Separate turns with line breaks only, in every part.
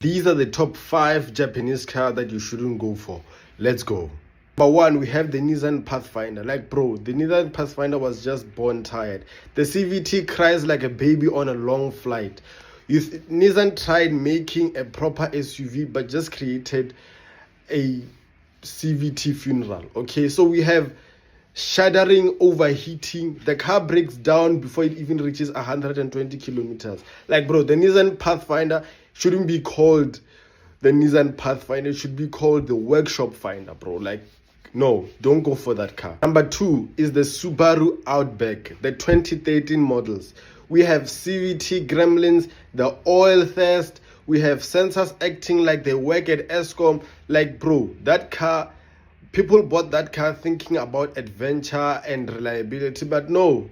These are the top 5 Japanese cars that you shouldn't go for. Let's go. Number 1, we have the Nissan Pathfinder. Like, bro, the Nissan Pathfinder was just born tired. The CVT cries like a baby on a long flight. Nissan tried making a proper SUV but just created a CVT funeral. Okay, so we have shuddering, overheating. The car breaks down before it even reaches 120 kilometers. Like, bro, the Nissan Pathfinder shouldn't be called the Nissan Pathfinder. It should be called the Workshop Finder, bro. Like, no, don't go for that car. Number 2 is the Subaru Outback, the 2013 models. We have CVT gremlins, the oil thirst. We have sensors acting like they work at Escom. Like, bro, that car, people bought that car thinking about adventure and reliability, but no.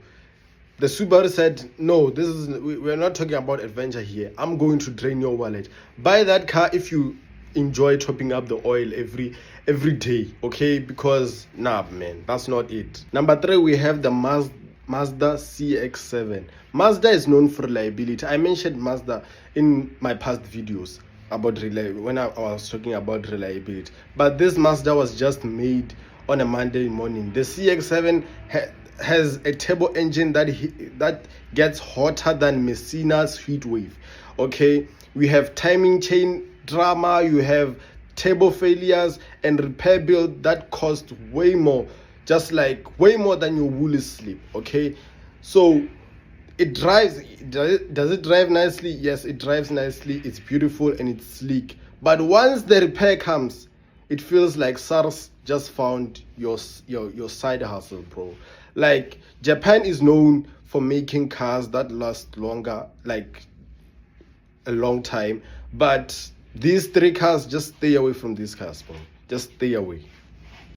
The Subaru said, no, we're not talking about adventure here. I'm going to drain your wallet. Buy that car if you enjoy topping up the oil every day, okay? Because, nah, man, that's not it. Number 3, we have the Mazda CX-7. Mazda is known for reliability. I mentioned Mazda in my past videos about when I was talking about reliability. But this Mazda was just made on a Monday morning. The CX-7 has a turbo engine that gets hotter than Messina's heat wave. Okay, we have timing chain drama, you have turbo failures and repair build that cost way more, way more than your woolly sleep. Okay, so it drives. Does it drive nicely? Yes, it drives nicely. It's beautiful and it's sleek. But once the repair comes, it feels like SARS just found your side hustle, bro. Like, Japan is known for making cars that last longer, like a long time. But these 3 cars, just stay away from these cars, bro. Just stay away.